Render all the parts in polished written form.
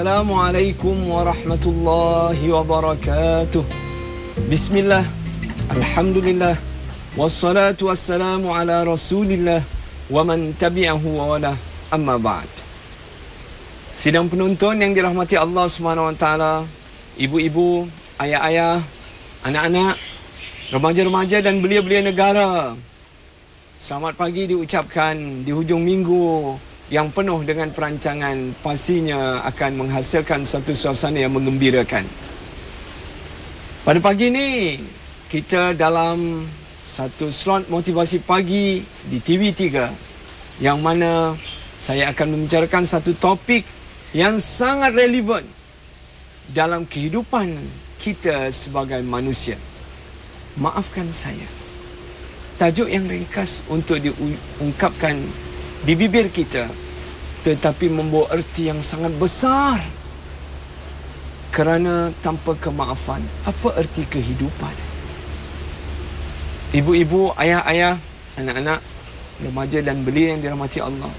Assalamualaikum warahmatullahi wabarakatuh. Bismillah, alhamdulillah, wassalatu wassalamu ala rasulillah wa man tabi'ahu wa wala, amma ba'd. Sidang penonton yang dirahmati Allah SWT, ibu-ibu, ayah-ayah, anak-anak, remaja-remaja dan belia-belia negara, selamat pagi diucapkan di hujung minggu yang penuh dengan perancangan, pastinya akan menghasilkan satu suasana yang menggembirakan. Pada pagi ini, kita dalam satu slot motivasi pagi di TV3, yang mana saya akan membicarakan satu topik yang sangat relevan dalam kehidupan kita sebagai manusia. Maafkan saya. Tajuk yang ringkas untuk diungkapkan di bibir kita, tetapi membawa erti yang sangat besar. Kerana tanpa kemaafan, apa erti kehidupan? Ibu-ibu, ayah-ayah, anak-anak, remaja dan belia yang dirahmati Allah,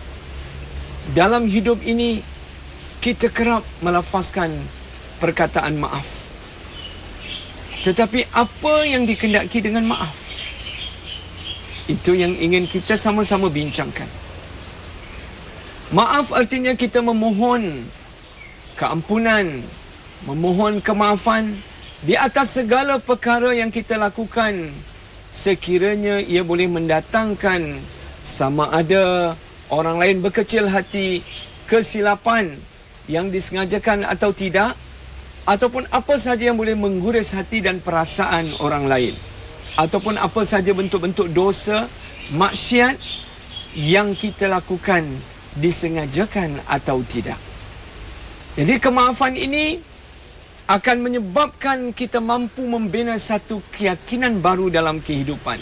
dalam hidup ini kita kerap melafazkan perkataan maaf. Tetapi apa yang dikehendaki dengan maaf? Itu yang ingin kita sama-sama bincangkan. Maaf artinya kita memohon keampunan, memohon kemaafan di atas segala perkara yang kita lakukan, sekiranya ia boleh mendatangkan sama ada orang lain berkecil hati, kesilapan yang disengajakan atau tidak, ataupun apa sahaja yang boleh mengguris hati dan perasaan orang lain, ataupun apa sahaja bentuk-bentuk dosa, maksiat yang kita lakukan, disengajakan atau tidak. Jadi kemaafan ini akan menyebabkan kita mampu membina satu keyakinan baru dalam kehidupan.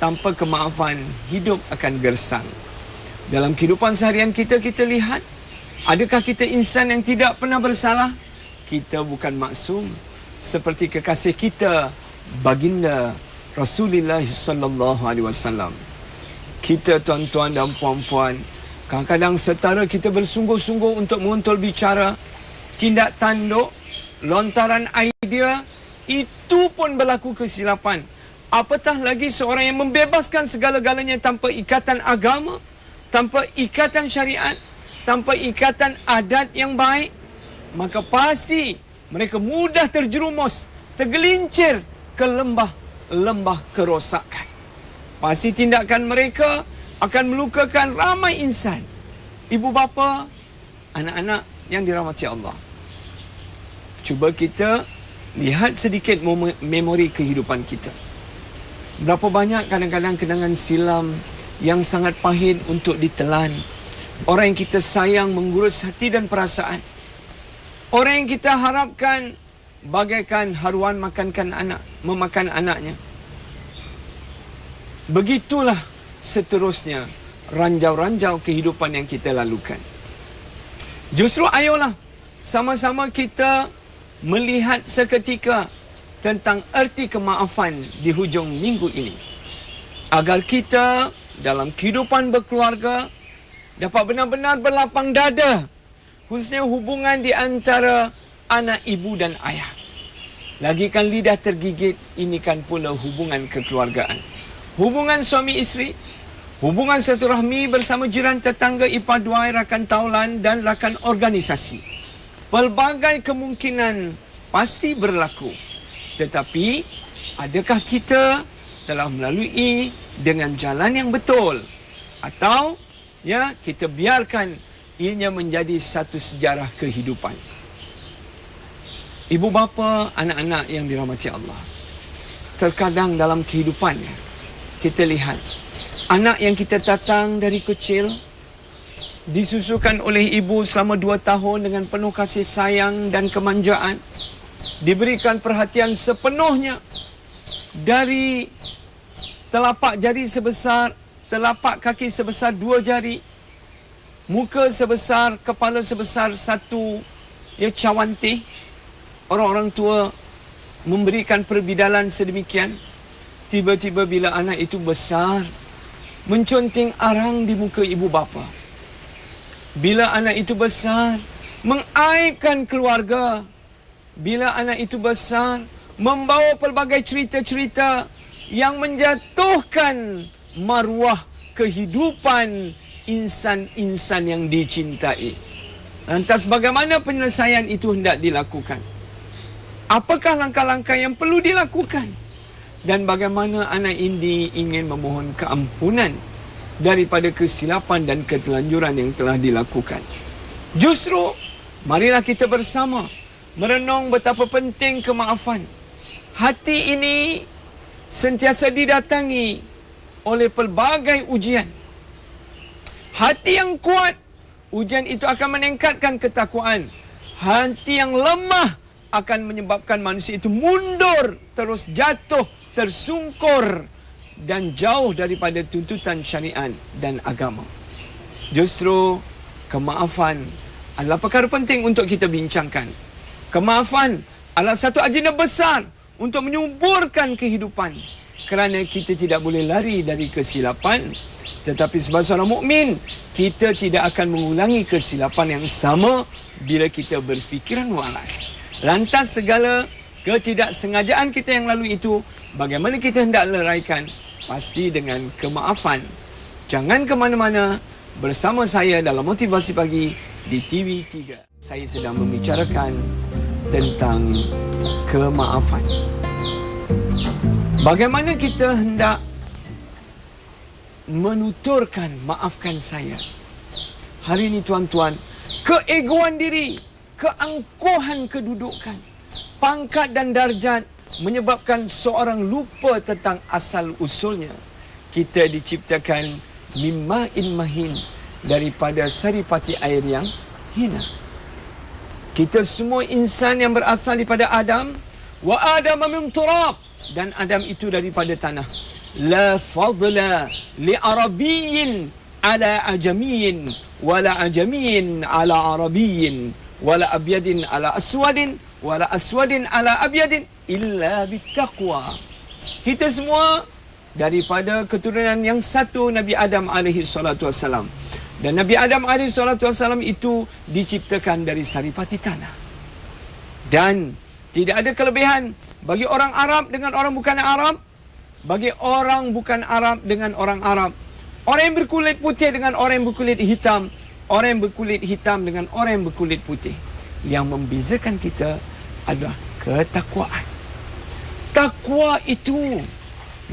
Tanpa kemaafan, hidup akan gersang. Dalam kehidupan seharian kita lihat, adakah kita insan yang tidak pernah bersalah? Kita bukan maksum. Seperti kekasih kita, baginda Rasulullah sallallahu alaihi wasallam. Kita tuan-tuan dan puan-puan, kadang-kadang setara kita bersungguh-sungguh untuk mengontrol bicara, tindak tanduk, lontaran idea, itu pun berlaku kesilapan. Apatah lagi seorang yang membebaskan segala-galanya tanpa ikatan agama, tanpa ikatan syariat, tanpa ikatan adat yang baik, maka pasti mereka mudah terjerumus, tergelincir ke lembah kerosakan. Pasti tindakan mereka akan melukakan ramai insan. Ibu bapa, anak-anak yang dirahmati Allah, cuba kita lihat sedikit memori kehidupan kita. Berapa banyak kadang-kadang kenangan silam yang sangat pahit untuk ditelan. Orang yang kita sayang menggurus hati dan perasaan. Orang yang kita harapkan bagaikan haruan memakan anaknya. Begitulah seterusnya ranjau-ranjau kehidupan yang kita lalukan. Justru ayolah sama-sama kita melihat seketika tentang erti kemaafan di hujung minggu ini, agar kita dalam kehidupan berkeluarga dapat benar-benar berlapang dada, khususnya hubungan di antara anak, ibu dan ayah. Lagikan lidah tergigit, ini kan pula hubungan kekeluargaan. Hubungan suami isteri, hubungan silaturahmi bersama jiran, tetangga, ipar duai, rakan taulan dan rakan organisasi. Pelbagai kemungkinan pasti berlaku. Tetapi, adakah kita telah melalui dengan jalan yang betul? Atau kita biarkan ianya menjadi satu sejarah kehidupan? Ibu bapa, anak-anak yang dirahmati Allah, terkadang dalam kehidupannya kita lihat anak yang kita tatang dari kecil, disusukan oleh ibu selama 2 tahun dengan penuh kasih sayang dan kemanjaan, diberikan perhatian sepenuhnya, dari telapak jari sebesar, telapak kaki sebesar 2 jari, muka sebesar, kepala sebesar satu cawantih. Orang-orang tua memberikan perbidalan sedemikian. Tiba-tiba bila anak itu besar, menconting arang di muka ibu bapa. Bila anak itu besar, mengaibkan keluarga. Bila anak itu besar, membawa pelbagai cerita-cerita yang menjatuhkan maruah kehidupan insan-insan yang dicintai. Lantas bagaimana penyelesaian itu hendak dilakukan? Apakah langkah-langkah yang perlu dilakukan? Dan bagaimana anak ini ingin memohon keampunan daripada kesilapan dan ketelanjuran yang telah dilakukan? Justru, marilah kita bersama merenung betapa penting kemaafan. Hati ini sentiasa didatangi oleh pelbagai ujian. Hati yang kuat, ujian itu akan meningkatkan ketakwaan. Hati yang lemah akan menyebabkan manusia itu mundur, terus jatuh, tersungkur dan jauh daripada tuntutan syariat dan agama. Justru kemaafan adalah perkara penting untuk kita bincangkan. Kemaafan adalah satu agenda besar untuk menyuburkan kehidupan, kerana kita tidak boleh lari dari kesilapan. Tetapi sebagai seorang mukmin, kita tidak akan mengulangi kesilapan yang sama bila kita berfikiran waras. Lantas segala ketidaksengajaan kita yang lalu itu, bagaimana kita hendak leraikan? Pasti dengan kemaafan. Jangan ke mana-mana, bersama saya dalam Motivasi Pagi di TV3. Saya sedang membicarakan tentang kemaafan. Bagaimana kita hendak menuturkan maafkan saya? Hari ini tuan-tuan, keegoan diri, keangkuhan kedudukan, pangkat dan darjat menyebabkan seorang lupa tentang asal usulnya. Kita diciptakan mimma'in mahin, daripada saripati air yang hina. Kita semua insan yang berasal daripada Adam, wa Adam min turab, dan Adam itu daripada tanah. La fadla li arabiyyin ala ajamiyyin, wala ajamiyyin ala arabiyyin, wala abyadin ala aswadin, wala aswadin ala abyadin, illa bittaqwa. Kita semua daripada keturunan yang satu, Nabi Adam alaihi salatu wassalam. Dan Nabi Adam alaihi salatu wassalam itu diciptakan dari saripati tanah. Dan tidak ada kelebihan bagi orang Arab dengan orang bukan Arab, bagi orang bukan Arab dengan orang Arab, orang yang berkulit putih dengan orang yang berkulit hitam, orang yang berkulit hitam dengan orang yang berkulit putih. Yang membezakan kita adalah ketakwaan. Takwa itu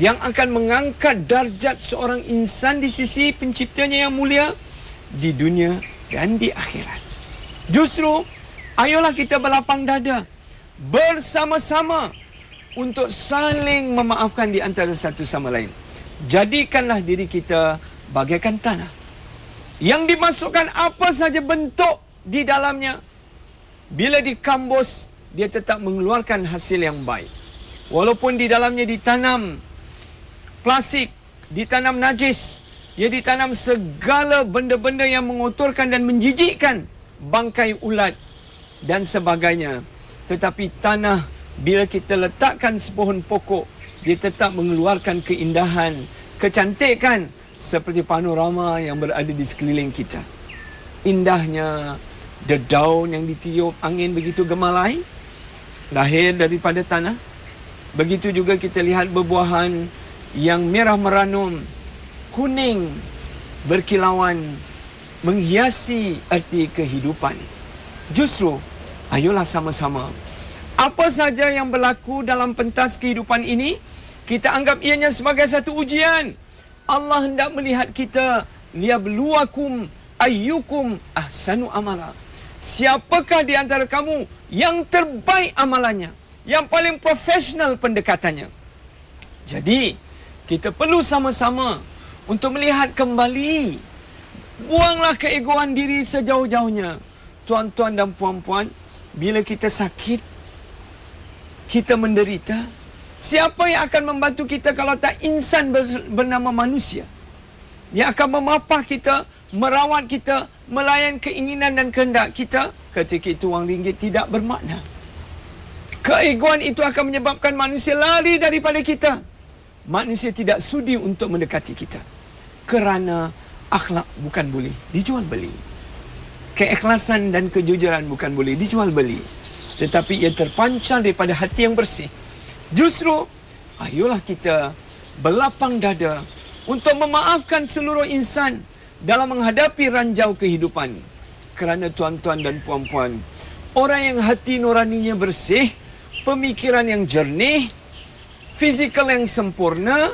yang akan mengangkat darjat seorang insan di sisi penciptanya yang mulia di dunia dan di akhirat. Justru, ayolah kita berlapang dada bersama-sama untuk saling memaafkan di antara satu sama lain. Jadikanlah diri kita bagaikan tanah yang dimasukkan apa saja bentuk di dalamnya. Bila dikambus, dia tetap mengeluarkan hasil yang baik. Walaupun di dalamnya ditanam plastik, ditanam najis, ia ditanam segala benda-benda yang mengotorkan dan menjijikkan, bangkai ulat dan sebagainya. Tetapi tanah, bila kita letakkan sepohon pokok, dia tetap mengeluarkan keindahan, kecantikan seperti panorama yang berada di sekeliling kita. Indahnya dedaun yang ditiup angin begitu gemalai, lahir daripada tanah. Begitu juga kita lihat berbuahan yang merah meranum, kuning, berkilauan, menghiasi arti kehidupan. Justru, ayolah sama-sama, apa saja yang berlaku dalam pentas kehidupan ini, kita anggap ianya sebagai satu ujian. Allah hendak melihat kita, liyabluwakum ayyukum ahsanu amala. Siapakah di antara kamu yang terbaik amalannya, yang paling profesional pendekatannya. Jadi, kita perlu sama-sama untuk melihat kembali. Buanglah keegoan diri sejauh-jauhnya. Tuan-tuan dan puan-puan, bila kita sakit, kita menderita, siapa yang akan membantu kita kalau tak insan bernama manusia? Yang akan memapah kita, merawat kita, melayan keinginan dan kehendak kita. Ketika itu wang ringgit tidak bermakna. Keegoan itu akan menyebabkan manusia lari daripada kita. Manusia tidak sudi untuk mendekati kita. Kerana akhlak bukan boleh dijual beli. Keikhlasan dan kejujuran bukan boleh dijual beli, tetapi ia terpancar daripada hati yang bersih. Justru, ayolah kita berlapang dada untuk memaafkan seluruh insan dalam menghadapi ranjau kehidupan. Kerana tuan-tuan dan puan-puan, orang yang hati nuraninya bersih, pemikiran yang jernih, fizikal yang sempurna,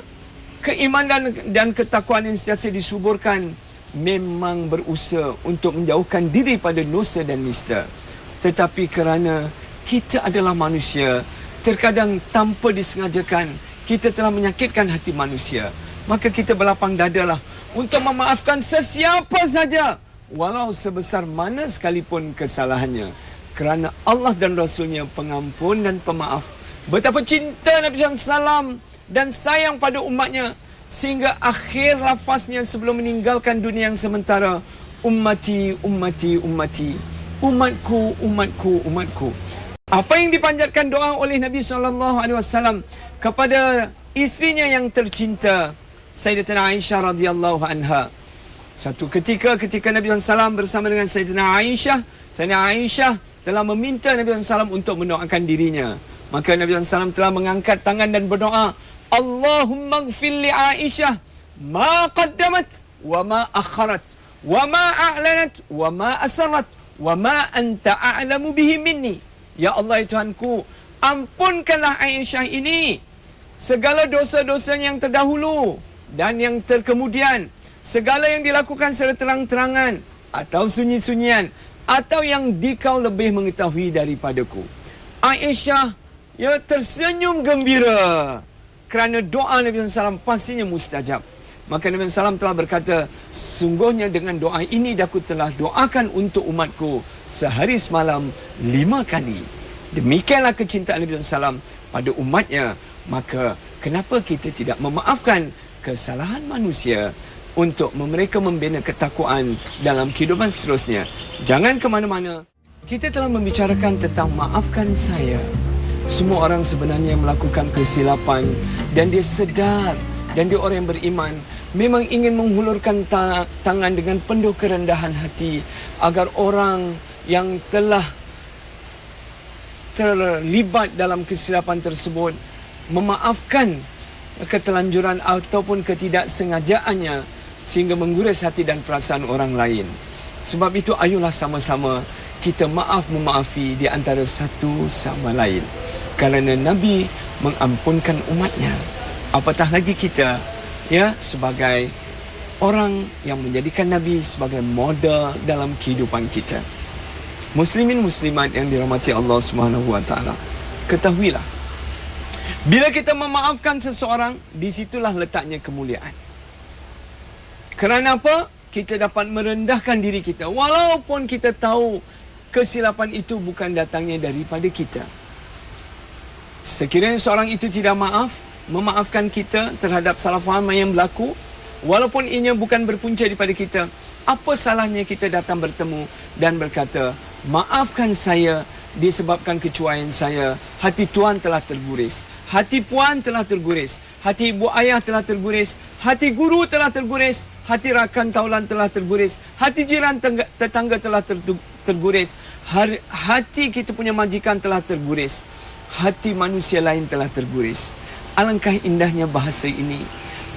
keimanan dan ketakwaan yang sentiasa disuburkan, memang berusaha untuk menjauhkan diri pada dosa dan nista. Tetapi kerana kita adalah manusia, terkadang tanpa disengajakan kita telah menyakitkan hati manusia. Maka kita berlapang dadalah untuk memaafkan sesiapa saja, walau sebesar mana sekalipun kesalahannya. Kerana Allah dan Rasulnya pengampun dan pemaaf. Betapa cinta Nabi SAW dan sayang pada umatnya, sehingga akhir lafaznya sebelum meninggalkan dunia yang sementara, ummati, ummati, ummati, umatku, umatku, umatku. Apa yang dipanjatkan doa oleh Nabi SAW kepada isterinya yang tercinta, Sayyidatina Aisyah radhiyallahu anha. Satu ketika Nabi SAW bersama dengan Sayyidatina Aisyah telah meminta Nabi SAW untuk mendoakan dirinya. Maka Nabi SAW telah mengangkat tangan dan berdoa, Allahumma gfir li Aisyah ma qaddamat wa ma akharat wa ma a'lanat wa ma asarrat wa ma anta a'lamu bihi minni. Ya Allah, ya Tuhanku, ampunkanlah Aisyah ini segala dosa-dosanya yang terdahulu dan yang terkemudian, segala yang dilakukan secara terang-terangan atau sunyi-sunyian, atau yang dikau lebih mengetahui daripadaku. Aisyah tersenyum gembira kerana doa Nabi SAW pastinya mustajab. Maka Nabi SAW telah berkata, sungguhnya dengan doa ini aku telah doakan untuk umatku sehari semalam 5 kali. Demikianlah kecintaan Nabi SAW pada umatnya. Maka kenapa kita tidak memaafkan kesalahan manusia untuk mereka membina ketakwaan dalam kehidupan seterusnya? Jangan ke mana-mana. Kita telah membicarakan tentang maafkan saya. Semua orang sebenarnya melakukan kesilapan dan dia sedar, dan dia orang yang beriman, memang ingin menghulurkan tangan dengan penuh kerendahan hati agar orang yang telah terlibat dalam kesilapan tersebut memaafkan ketelanjuran ataupun ketidaksengajaannya, sehingga menggores hati dan perasaan orang lain. Sebab itu ayolah sama-sama kita maaf-memaafi di antara satu sama lain. Kerana Nabi mengampunkan umatnya, apatah lagi kita sebagai orang yang menjadikan Nabi sebagai model dalam kehidupan kita. Muslimin muslimat yang dirahmati Allah Subhanahu wa taala, ketahuilah, bila kita memaafkan seseorang, di situlah letaknya kemuliaan. Kerana apa? Kita dapat merendahkan diri kita walaupun kita tahu kesilapan itu bukan datangnya daripada kita. Sekiranya seorang itu tidak memaafkan kita terhadap salah faham yang berlaku, walaupun ianya bukan berpunca daripada kita, apa salahnya kita datang bertemu dan berkata, maafkan saya disebabkan kecuaian saya. Hati tuan telah terguris, hati puan telah terguris, hati ibu ayah telah terguris, hati guru telah terguris, hati rakan taulan telah terguris, hati jiran tetangga telah terguris, hati kita punya majikan telah terguris, hati manusia lain telah terguris. Alangkah indahnya bahasa ini,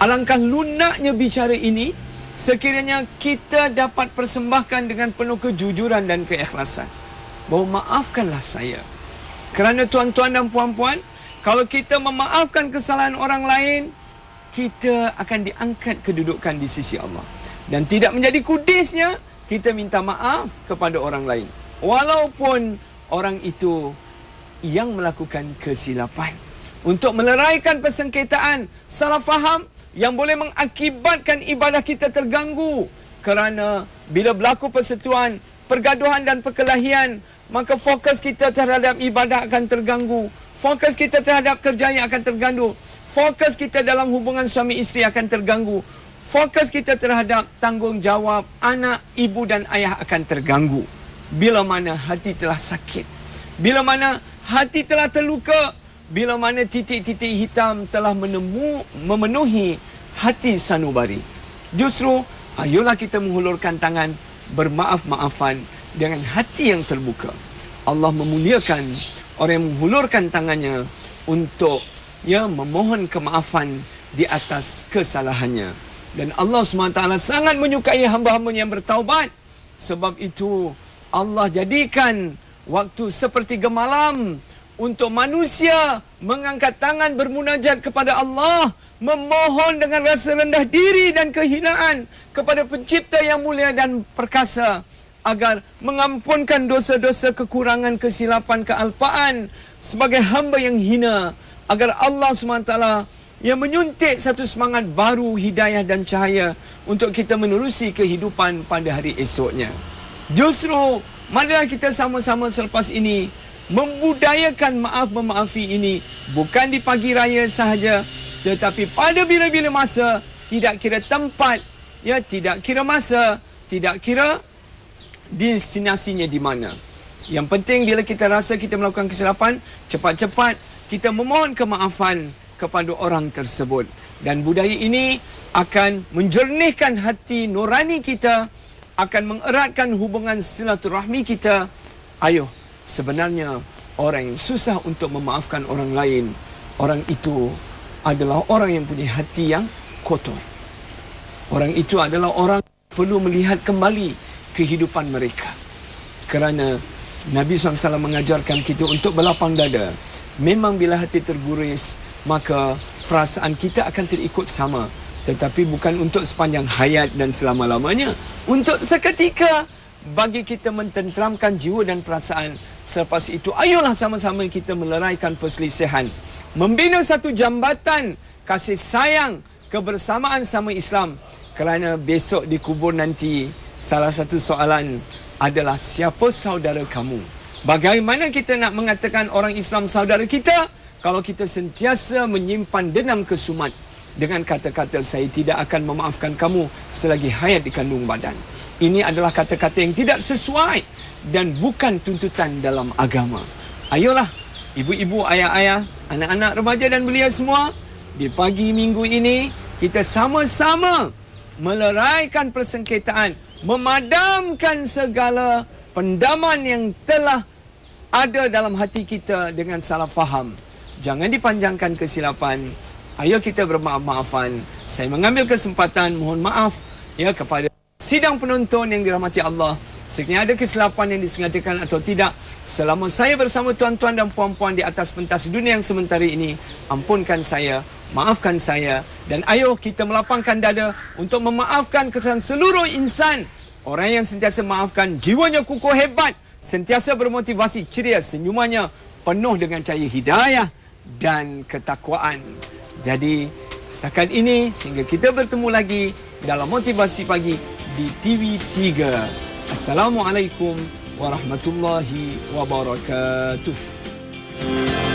alangkah lunaknya bicara ini, sekiranya kita dapat persembahkan dengan penuh kejujuran dan keikhlasan, bahawa maafkanlah saya. Kerana tuan-tuan dan puan-puan, kalau kita memaafkan kesalahan orang lain, kita akan diangkat kedudukan di sisi Allah. Dan tidak menjadi kudisnya kita minta maaf kepada orang lain, walaupun orang itu yang melakukan kesilapan, untuk meleraikan persengketaan, salah faham yang boleh mengakibatkan ibadah kita terganggu. Kerana bila berlaku persetujuan, pergaduhan dan perkelahian, maka fokus kita terhadap ibadah akan terganggu, fokus kita terhadap kerjaya akan terganggu, fokus kita dalam hubungan suami isteri akan terganggu, fokus kita terhadap tanggungjawab anak, ibu dan ayah akan terganggu. Bila mana hati telah sakit, bila mana hati telah terluka, bila mana titik-titik hitam telah memenuhi hati sanubari, justru ayolah kita menghulurkan tangan, bermaaf-maafan dengan hati yang terbuka. Allah memuliakan orang yang menghulurkan tangannya untuk memohon kemaafan di atas kesalahannya. Dan Allah SWT sangat menyukai hamba-hambanya yang bertaubat. Sebab itu Allah jadikan waktu sepertiga malam untuk manusia mengangkat tangan bermunajat kepada Allah, memohon dengan rasa rendah diri dan kehinaan kepada pencipta yang mulia dan perkasa agar mengampunkan dosa-dosa, kekurangan, kesilapan, kealpaan sebagai hamba yang hina, agar Allah SWT yang menyuntik satu semangat baru, hidayah dan cahaya untuk kita menerusi kehidupan pada hari esoknya. Justru marilah kita sama-sama selepas ini membudayakan maaf memaafi ini, bukan di pagi raya sahaja, tetapi pada bila-bila masa, tidak kira tempat, tidak kira masa, tidak kira destinasinya di mana. Yang penting bila kita rasa kita melakukan kesilapan, cepat-cepat kita memohon kemaafan kepada orang tersebut. Dan budaya ini akan menjernihkan hati nurani kita, akan mengeratkan hubungan silaturahmi kita. Ayo, sebenarnya orang yang susah untuk memaafkan orang lain, orang itu adalah orang yang punya hati yang kotor. Orang itu adalah orang yang perlu melihat kembali kehidupan mereka. Kerana Nabi SAW mengajarkan kita untuk berlapang dada. Memang bila hati terguris, maka perasaan kita akan terikut sama. Tetapi bukan untuk sepanjang hayat dan selama-lamanya. Untuk seketika, bagi kita mententeramkan jiwa dan perasaan. Selepas itu, ayolah sama-sama kita meleraikan perselisihan. Membina satu jambatan kasih sayang, kebersamaan sama Islam. Kerana besok di kubur nanti, salah satu soalan adalah siapa saudara kamu? Bagaimana kita nak mengatakan orang Islam saudara kita kalau kita sentiasa menyimpan dendam kesumat dengan kata-kata saya tidak akan memaafkan kamu selagi hayat di kandung badan. Ini adalah kata-kata yang tidak sesuai dan bukan tuntutan dalam agama. Ayolah ibu-ibu, ayah-ayah, anak-anak remaja dan belia semua, di pagi minggu ini kita sama-sama meleraikan persengketaan, memadamkan segala pendaman yang telah ada dalam hati kita dengan salah faham. Jangan dipanjangkan kesilapan. Ayo kita bermaaf-maafan. Saya mengambil kesempatan mohon maaf kepada sidang penonton yang dirahmati Allah. Sekiranya ada kesilapan yang disengajakan atau tidak selama saya bersama tuan-tuan dan puan-puan di atas pentas dunia yang sementara ini, ampunkan saya, maafkan saya, dan ayo kita melapangkan dada untuk memaafkan kesalahan seluruh insan. Orang yang sentiasa maafkan, jiwanya kukuh hebat, sentiasa bermotivasi, ceria, senyumannya penuh dengan cahaya hidayah dan ketakwaan. Jadi setakat ini, sehingga kita bertemu lagi dalam Motivasi Pagi di TV3. Assalamualaikum warahmatullahi wabarakatuh.